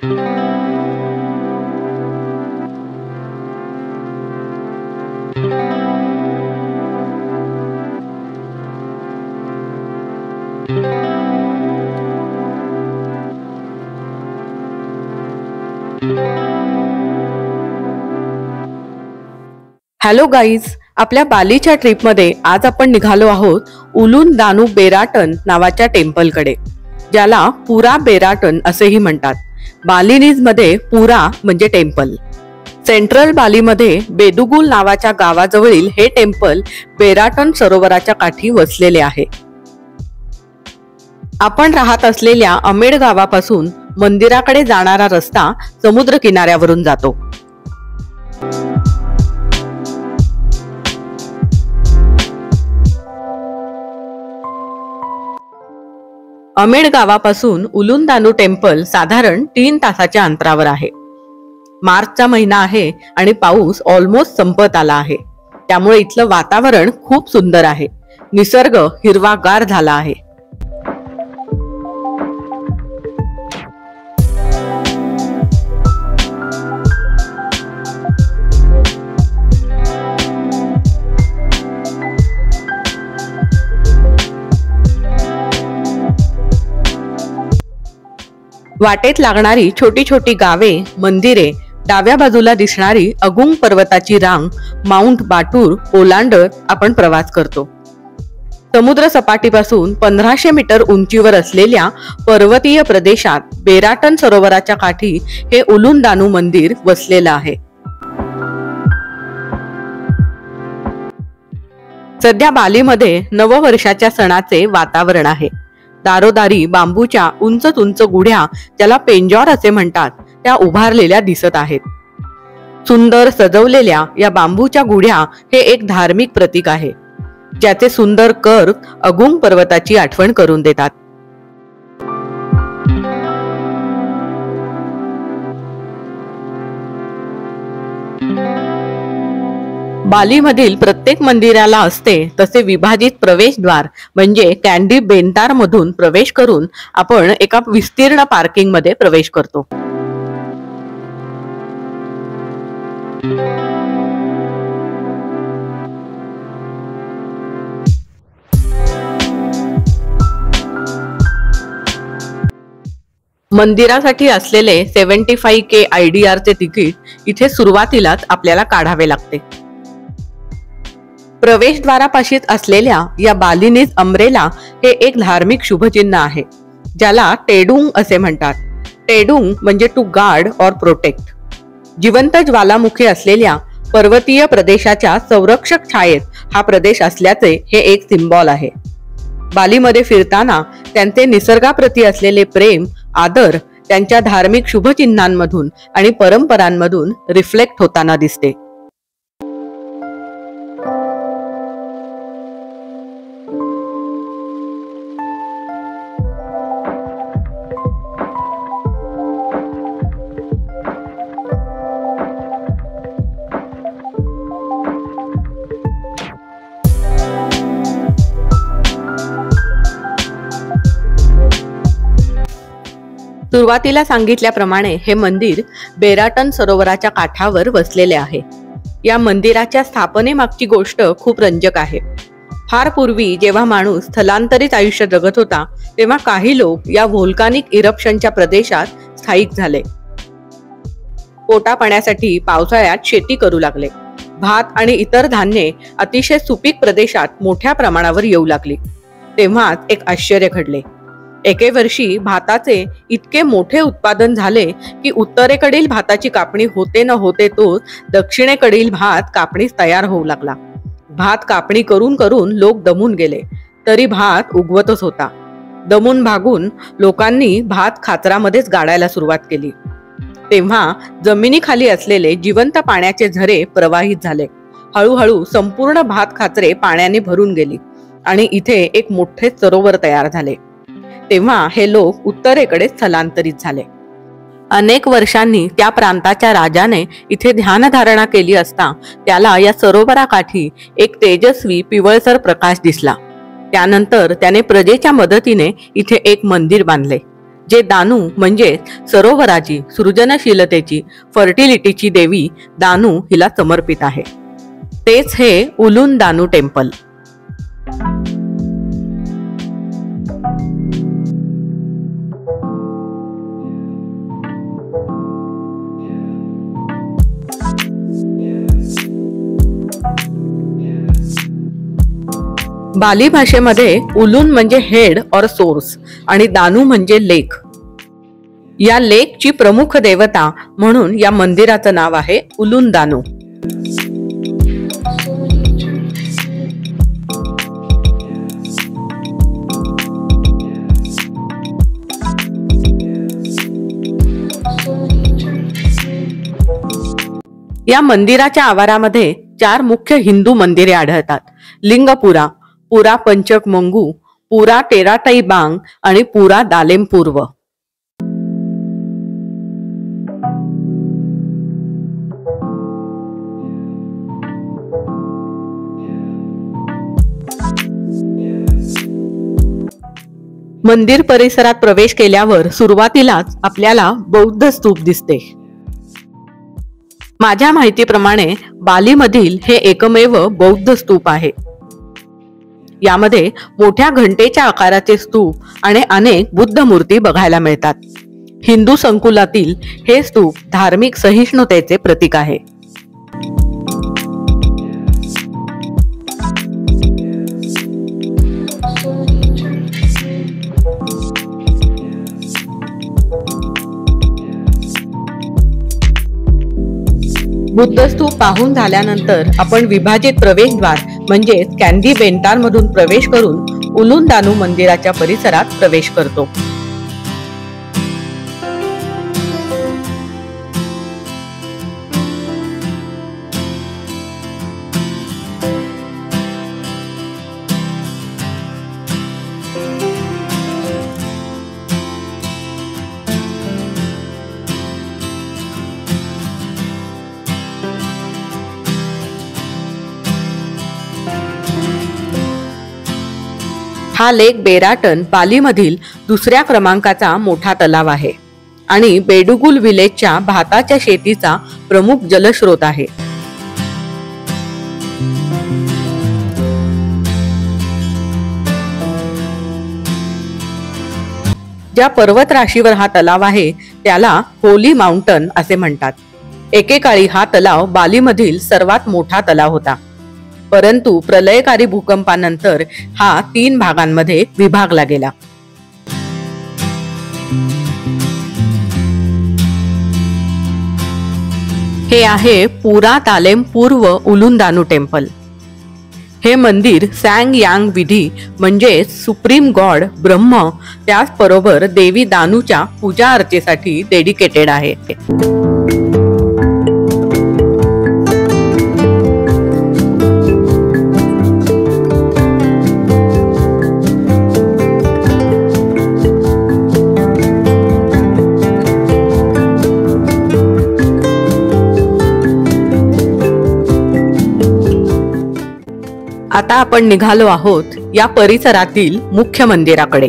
Hello guys, आपल्या बालीच्या ट्रिपमध्ये आज आपण निघालो आहोत उलून दानू बेराटन नावाच्या टेम्पलकडे, ज्याला पुरा बेराटन असेही म्हणतात. बालिनीज मध्ये पुरा म्हणजे टेम्पल. सेंट्रल बालीमध्ये बेदुगुल नावाच्या गावाजवळील हे टेम्पल बेराटन सरोवराच्या काठी वसलेले आहे. आपण राहत असलेल्या अमेड गावापासून मंदिराकडे जाणारा रस्ता समुद्र किनाऱ्यावरून जातो. अमेड गावापासून उलून दानू टेम्पल साधारण 3 तासाच्या अंतरावर आहे. मार्चचा महिना आहे आणि पाऊस ऑलमोस्ट संपत आला आहे, त्यामुळे इथलं वातावरण खूप सुंदर आहे. निसर्ग हिरवागार झाला आहे. वाटेत लागणारी छोटी छोटी गावे, मंदिरे, डाव्या बाजूला दिसणारी अगुंग पर्वताची रांग माउंट बाटूर ओलांडत आपण प्रवास करतो. समुद्र सपाटीपासून 1500 मीटर उंचीवर असलेल्या पर्वतीय प्रदेशात बेराटन सरोवराच्या काठी हे उलून दानू मंदिर वसलेलं आहे. सध्या बालीमध्ये नववर्षाच्या सणाचे वातावरण आहे. दारोदारी बांबूच्या उंच उंच गुढ्या, ज्याला पेंजॉर असे म्हणतात, त्या उभारलेल्या दिसत आहेत. सुंदर सजवलेल्या या बांबूच्या गुढ्या हे एक धार्मिक प्रतीक आहे, ज्याचे सुंदर कर्व अगुंग पर्वताची आठवण करून देतात. बालीमधील प्रत्येक मंदिराला असते तसे विभाजित प्रवेशद्वार म्हणजे कॅन्डी बेंतार मधून प्रवेश करून आपण एका विस्तीर्ण पार्किंग मध्ये प्रवेश करतो. मंदिरासाठी असलेले 75K IDR चे तिकीट इथे सुरुवातीलाच आपल्याला काढावे लागते. प्रवेशद्वारापाशीच असलेल्या या बालिनीज अम्ब्रेला हे एक धार्मिक शुभचिन्ह आहे, ज्याला टेडुंग असे म्हणतात. टेडुंग म्हणजे टू गार्ड और प्रोटेक्ट. जिवंत ज्वालामुखी असलेल्या पर्वतीय प्रदेशाच्या संरक्षक छायेत हा प्रदेश असल्याचे हे एक सिंबॉल आहे. बालीमध्ये फिरताना त्यांचे निसर्गाप्रती असलेले प्रेम, आदर त्यांच्या धार्मिक शुभचिन्हांमधून आणि परंपरांमधून रिफ्लेक्ट होताना दिसते. सुरुवातीला सांगितल्याप्रमाणे हे मंदिर बेराटन सरोवराच्या काठावर वसलेले आहे. या मंदिराच्या स्थापनेमागची गोष्ट खूप रंजक आहे. फार पूर्वी जेव्हा माणूस स्थलांतरित आयुष्य जगत होता, तेव्हा काही लोक या व्होल्कानिक इरप्शनच्या प्रदेशात स्थायिक झाले. पोटापाण्यासाठी पावसाळ्यात शेती करू लागले. भात आणि इतर धान्ये अतिशय सुपीक प्रदेशात मोठ्या प्रमाणावर येऊ लागली. तेव्हाच एक आश्चर्य घडले. एके वर्षी भाताचे इतके मोठे उत्पादन झाले की उत्तरेकडील भाताची कापणी होते न होते तोच दक्षिणेकडील भात कापणीस तयार होऊ लागला. भात कापणी करून करून लोक दमून गेले, तरी भात उगवतच होता. दमून भागून लोकांनी भात खाचरामध्येच गाडायला सुरुवात केली. तेव्हा जमिनीखाली असलेले जिवंत पाण्याचे झरे प्रवाहित झाले. हळूहळू संपूर्ण भात खाचरे पाण्याने भरून गेली आणि इथे एक मोठे सरोवर तयार झाले. तेव्हा हे लोक उत्तरेकडे स्थलांतरित झाले. अनेक वर्षांनी त्या प्रांताच्या राजाने इथे ध्यानधारणा केली असता त्याला या सरोवराकाठी एक तेजस्वी पिवळसर प्रकाश दिसला. त्यानंतर त्याने प्रजेच्या मदतीने इथे एक मंदिर बांधले. जे दानू म्हणजे सरोवराची, सृजनशीलतेची, फर्टिलिटीची देवी दानू हिला समर्पित आहे. तेच हे उलून दानू टेम्पल. बाली भाषेमध्ये उलून म्हणजे हेड और सोर्स आणि दानू म्हणजे लेक. या लेकची प्रमुख देवता म्हणून या मंदिराचं नाव आहे उलून दानू. या मंदिराच्या आवारामध्ये 4 मुख्य हिंदू मंदिरे आढळतात. लिंगपुरा, पुरा पंचक मंगू, पुरा टेराटाई बांग आणि पुरा दालेम पूर्व. मंदिर परिसरात प्रवेश केल्यावर सुरुवातीलाच आपल्याला बौद्ध स्तूप दिसते. माझ्या माहितीप्रमाणे बालीमधील हे एकमेव बौद्ध स्तूप आहे. यामध्ये मोठ्या घंटेच्या आकाराचे स्तूप आणि अनेक बुद्ध मूर्ती बघायला मिळतात. हिंदू संकुलातील हे स्तूप धार्मिक सहिष्णुतेचे प्रतीक आहे. बुद्ध स्तूप पाहून झाल्यानंतर आपण विभाजित प्रवेशद्वार म्हणजे कॅन्डी बेंटार मधून प्रवेश करून उलून दानू मंदिराच्या परिसरात प्रवेश करतो. हा लेक बेराटन बालीमधील दुसऱ्या क्रमांकाचा मोठा तलाव आहे आणि बेडुगुल विलेजच्या भाताच्या शेतीचा प्रमुख जलस्रोत आहे. ज्या पर्वत राशीवर हा तलाव आहे त्याला होली माउंटन असे म्हणतात. एकेकाळी हा तलाव बालीमधील सर्वात मोठा तलाव होता, परंतु प्रलयकारी भूकंपानंतर हा 3 भागांमध्ये विभागला गेला. हे आहे पुरा तालेम पूर्व उलून दानू टेम्पल. हे मंदिर सॅंग यांग विधी म्हणजे सुप्रीम गॉड ब्रह्म त्याचबरोबर देवी दानूच्या पूजा अर्चेसाठी डेडिकेटेड आहे. आता आपण निघालो आहोत या परिसरातील मुख्य मंदिराकडे.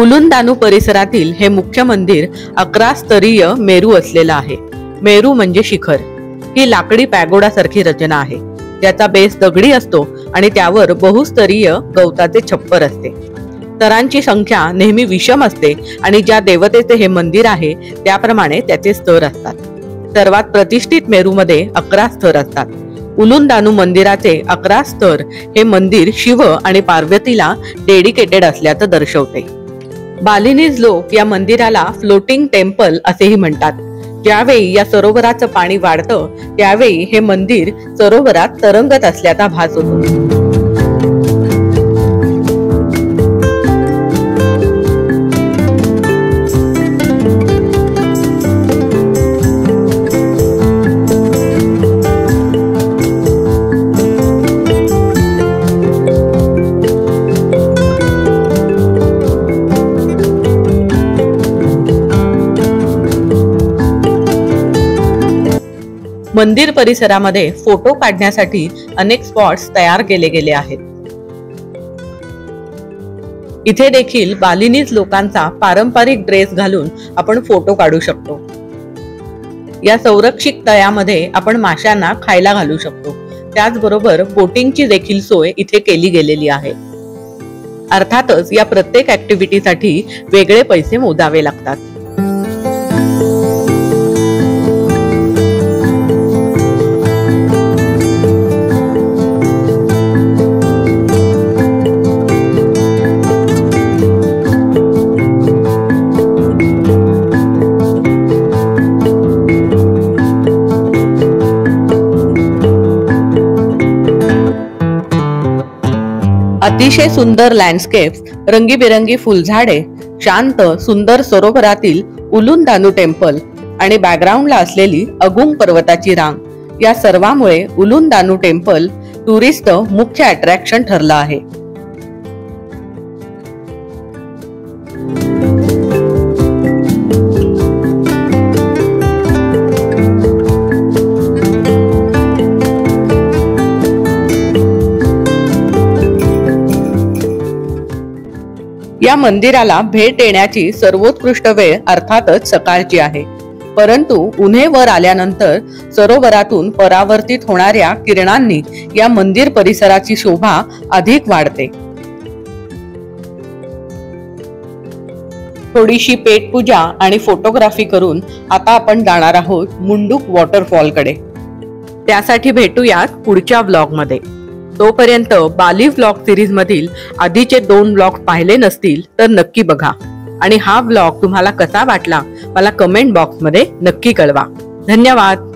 उलून दानू परिसरातील हे मुख्य मंदिर 11 स्तरीय मेरू असलेलं आहे. मेरू म्हणजे शिखर. ही लाकडी पॅगोडा सारखी रचना आहे, ज्याचा बेस दगडी असतो आणि त्यावर बहुस्तरीय गवताचे छप्पर असते. स्तरांची संख्या नेहमी विषम असते आणि ज्या देवतेचे हे मंदिर आहे त्याप्रमाणे त्याचे स्तर असतात. सर्वात प्रतिष्ठित मेरूमध्ये 11 स्तर असतात. उलून दानू मंदिराचे 11 स्तर हे मंदिर शिव आणि पार्वतीला डेडिकेटेड असल्याचं दर्शवते. बालिनीज लोक या मंदिराला फ्लोटिंग टेम्पल असेही म्हणतात. ज्यावेळी या सरोवराचं पाणी वाढतं त्यावेळी हे मंदिर सरोवरात तरंगत असल्याचा भास होतो. मंदिर परिसरामध्ये फोटो काढण्यासाठी अनेक स्पॉट्स तयार केले गेले आहेत. इथे देखील बालिनीज लोकांचा पारंपरिक ड्रेस घालून आपण फोटो काढू शकतो। या संरक्षित तळ्यामध्ये आपण माशांना खायला घालू शकतो। त्याचबरोबर बोटिंगची देखील सोय इथे केली गेलेली आहे। अर्थातच या प्रत्येक ऍक्टिव्हिटीसाठी वेगळे पैसे मोजावे लागतात। अतिशय सुंदर लँडस्केप्स, रंगीबेरंगी फुलझाडे, शांत सुंदर सरोवरातील उलुंदानू टेम्पल आणि बॅकग्राऊंडला असलेली अगुंग पर्वताची रांग या सर्वांमुळे उलुंदानू टेम्पल टुरिस्ट मुख्य अट्रॅक्शन ठरलं आहे। या मंदिराला भेट देण्याची सर्वोत्कृष्ट वेळ अर्थातच सकाळची आहे, परंतु उन्हे वर आल्यानंतर सरोवरातून परावर्तित होणाऱ्या किरणांनी या मंदिर परिसराची शोभा अधिक वाढते। थोडीशी पेटपूजा आणि फोटोग्राफी करून आता आपण जाणार आहोत मुंडूक वॉटरफॉल कडे। त्यासाठी भेटूयात पुढच्या व्लॉग मध्ये। तोपर्यंत बाली व्लॉग सिरीज मधील आधीचे 2 व्लॉग पाहिले नसतील तर नक्की बघा आणि हा व्लॉग तुम्हाला कसा वाटला मला कमेंट बॉक्स मध्ये नक्की कळवा। धन्यवाद।